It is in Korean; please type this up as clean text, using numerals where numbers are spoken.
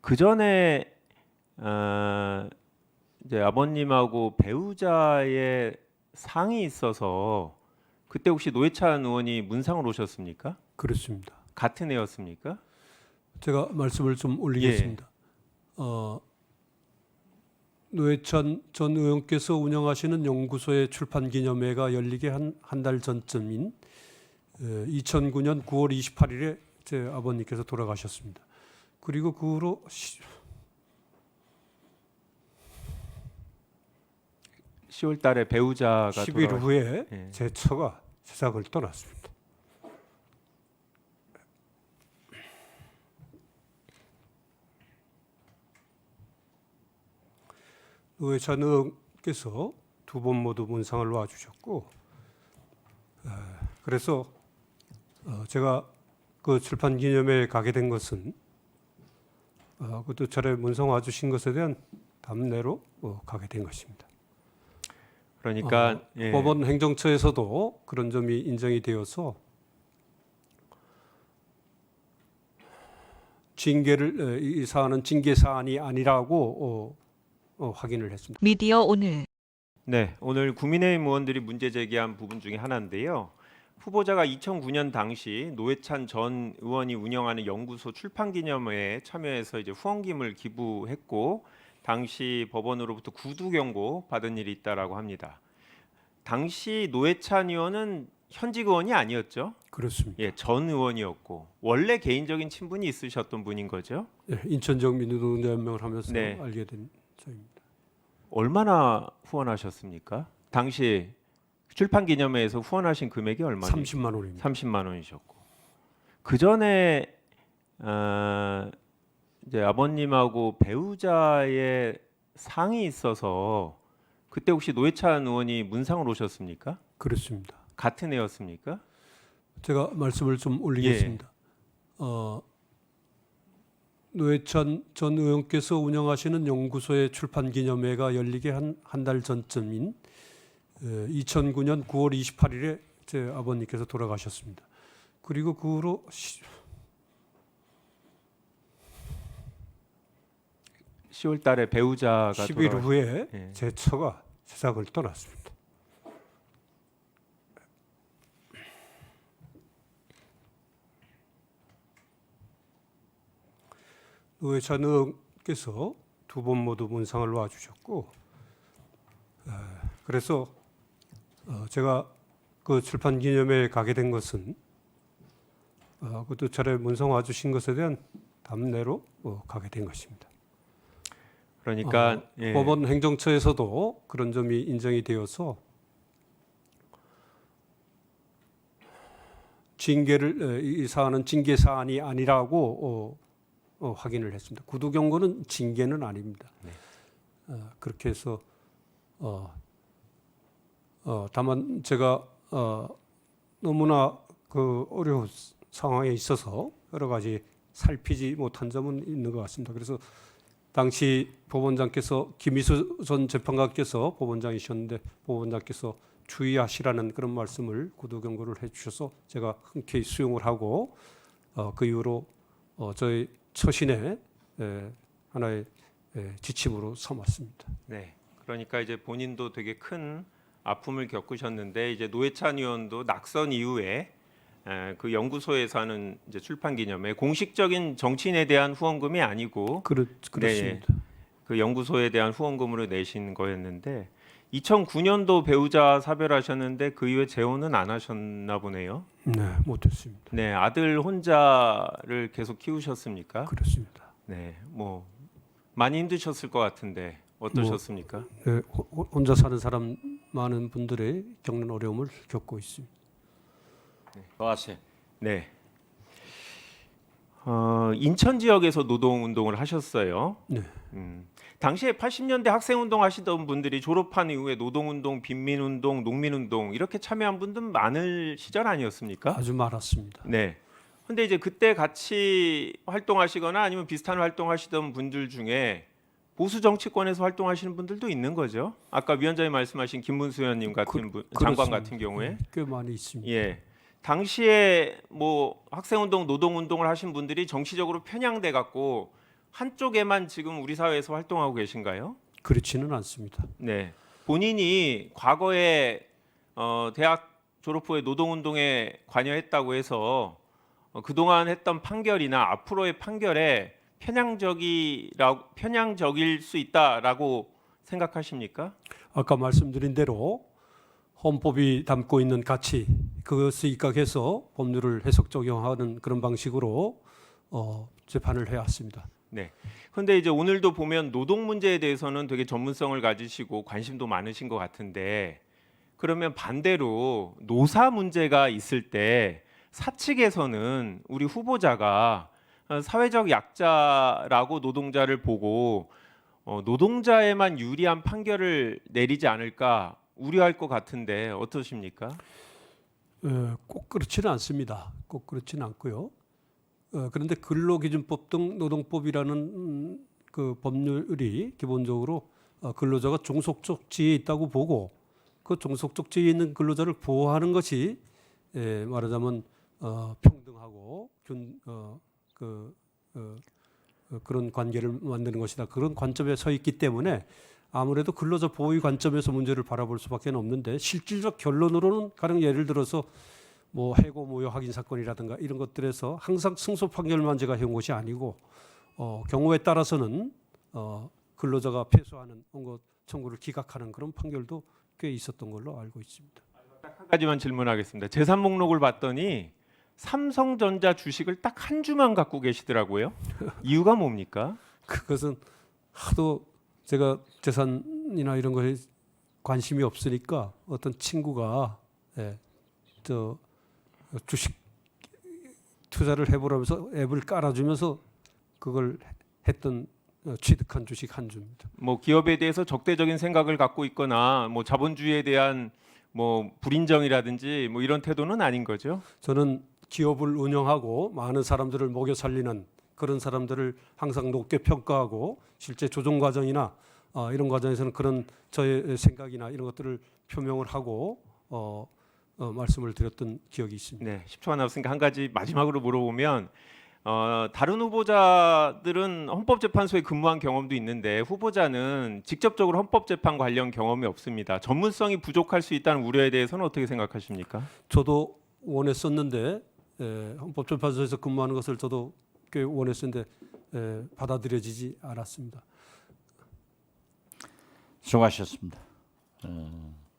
그 전에 이제 아버님하고 배우자의 상이 있어서 그때 혹시 노회찬 의원이 문상을 오셨습니까? 그렇습니다. 같은 해였습니까? 제가 말씀을 좀 올리겠습니다. 노회찬 전 의원께서 운영하시는 연구소의 출판 기념회가 열리게 한 달 전쯤인 2009년 9월 28일에 제 아버님께서 돌아가셨습니다. 그리고 그 후로 10월 달에 배우자가 10일 후에 예. 제 처가 세상을 떠났습니다. 노회찬 의원께서 두 번 모두 문상을 놔주셨고, 그래서 제가 그 출판 기념회에 가게 된 것은 그것도 저를 문상 와주신 것에 대한 답례로 가게 된 것입니다. 그러니까 예. 법원 행정처에서도 그런 점이 인정이 되어서 징계를 이 사안은 징계 사안이 아니라고 확인을 했습니다. 미디어 오늘 네, 오늘 국민의힘 의원들이 문제 제기한 부분 중에 하나인데요. 후보자가 2009년 당시 노회찬 전 의원이 운영하는 연구소 출판 기념회에 참여해서 이제 후원금을 기부했고 당시 법원으로부터 구두 경고 받은 일이 있다라고 합니다. 당시 노회찬 의원은 현직 의원이 아니었죠? 그렇습니다. 예, 전 의원이었고 원래 개인적인 친분이 있으셨던 분인 거죠? 예, 인천적 민주노동자 연맹을 하면서 네. 알게 된 저입니다. 얼마나 후원하셨습니까? 당시 출판 기념회에서 후원하신 금액이 얼마나? 30만 원입니다. 30만 원이셨고 그 전에 이제 아버님하고 배우자의 상이 있어서 그때 혹시 노회찬 의원이 문상을 오셨습니까? 그렇습니다. 같은 해였습니까? 제가 말씀을 좀 올리겠습니다. 노회찬 전 의원께서 운영하시는 연구소의 출판 기념회가 열리게 한 달 전쯤인 2009년 9월 28일에 제 아버님께서 돌아가셨습니다. 그리고 그 후로 10월 달에 배우자가 10일 후에 예. 제 처가 세상을 떠났습니다. 노회찬 의원께서 두 번 모두 문상을 놔주셨고, 그래서 제가 그 출판 기념회에 가게 된 것은 그것도 저를 문상 와주신 것에 대한 답례로 가게 된 것입니다. 그러니까 예. 법원 행정처에서도 그런 점이 인정이 되어서 징계를 이 사안은 징계 사안이 아니라고 확인을 했습니다. 구두 경고는 징계는 아닙니다. 네. 그렇게 해서 다만 제가 너무나 그 어려운 상황에 있어서 여러 가지 살피지 못한 점은 있는 것 같습니다. 그래서 당시 법원장께서 김희수 전 재판관께서 법원장이셨는데 법원장께서 주의하시라는 그런 말씀을 구두 경고를 해주셔서 제가 흔쾌히 수용을 하고 그 이후로 저희 처신의 하나의 지침으로 삼았습니다. 네. 그러니까 이제 본인도 되게 큰 아픔을 겪으셨는데 이제 노회찬 의원도 낙선 이후에 그 연구소에서 하는 이제 출판 기념회 공식적인 정치인에 대한 후원금이 아니고 그렇습니다. 네, 그 연구소에 대한 후원금으로 내신 거였는데 2009년도 배우자 사별하셨는데 그 이후에 재혼은 안 하셨나 보네요. 네, 못했습니다. 네, 아들 혼자를 계속 키우셨습니까? 그렇습니다. 네, 뭐 많이 힘드셨을 것 같은데 어떠셨습니까? 네, 혼자 사는 사람 많은 분들의 겪는 어려움을 겪고 있습니다. 더하세요. 네. 인천 지역에서 노동 운동을 하셨어요. 네, 당시에 80년대 학생 운동 하시던 분들이 졸업한 이후에 노동 운동, 빈민 운동, 농민 운동 이렇게 참여한 분들 많을 시절 아니었습니까? 아주 많았습니다. 네. 근데 이제 그때 같이 활동하시거나 아니면 비슷한 활동하시던 분들 중에 보수 정치권에서 활동하시는 분들도 있는 거죠. 아까 위원장님 말씀하신 김문수 의원님 같은 분, 장관 같은 경우에 꽤 많이 있습니다. 예. 당시에 뭐 학생운동, 노동운동을 하신 분들이 정치적으로 편향돼 갖고 한쪽에만 지금 우리 사회에서 활동하고 계신가요? 그렇지는 않습니다. 네. 본인이 과거에 대학 졸업 후에 노동운동에 관여했다고 해서 그동안 했던 판결이나 앞으로의 판결에 편향적일 수 있다라고 생각하십니까? 아까 말씀드린 대로 헌법이 담고 있는 가치 그것에 입각해서 법률을 해석 적용하는 그런 방식으로 재판을 해왔습니다. 네. 그런데 이제 오늘도 보면 노동 문제에 대해서는 되게 전문성을 가지시고 관심도 많으신 것 같은데 그러면 반대로 노사 문제가 있을 때 사측에서는 우리 후보자가 사회적 약자라고 노동자를 보고 노동자에만 유리한 판결을 내리지 않을까 우려할 것 같은데 어떠십니까? 꼭 그렇지는 않습니다. 꼭 그렇지는 않고요. 그런데 근로기준법 등 노동법이라는 그 법률이 기본적으로 근로자가 종속적지에 있다고 보고 그 종속적지에 있는 근로자를 보호하는 것이 말하자면 평등하고 그런 관계를 만드는 것이다. 그런 관점에 서 있기 때문에 아무래도 근로자 보호의 관점에서 문제를 바라볼 수밖에 없는데 실질적 결론으로는 가령 예를 들어서 뭐 해고 모욕 확인 사건이라든가 이런 것들에서 항상 승소 판결만 제가 해온 것이 아니고 경우에 따라서는 근로자가 패소하는 원고 청구를 기각하는 그런 판결도 꽤 있었던 걸로 알고 있습니다. 딱 한 가지만 질문하겠습니다. 재산 목록을 봤더니 삼성전자 주식을 딱 한 주만 갖고 계시더라고요. 이유가 뭡니까? 그것은 하도 제가 재산이나 이런 거에 관심이 없으니까 어떤 친구가 주식 투자를 해보라면서 앱을 깔아주면서 그걸 했던 취득한 주식 한 주입니다. 뭐 기업에 대해서 적대적인 생각을 갖고 있거나 뭐 자본주의에 대한 뭐 불인정이라든지 뭐 이런 태도는 아닌 거죠. 저는 기업을 운영하고 많은 사람들을 먹여 살리는 그런 사람들을 항상 높게 평가하고 실제 조정 과정이나 이런 과정에서는 그런 저의 생각이나 이런 것들을 표명을 하고 말씀을 드렸던 기억이 있습니다. 네, 10초가 남았으니까 한 가지 마지막으로 물어보면 다른 후보자들은 헌법재판소에 근무한 경험도 있는데 후보자는 직접적으로 헌법재판 관련 경험이 없습니다. 전문성이 부족할 수 있다는 우려에 대해서는 어떻게 생각하십니까? 저도 원했었는데 헌법재판소에서 근무하는 것을 저도 꽤 원했었는데 받아들여지지 않았습니다. 수고하셨습니다.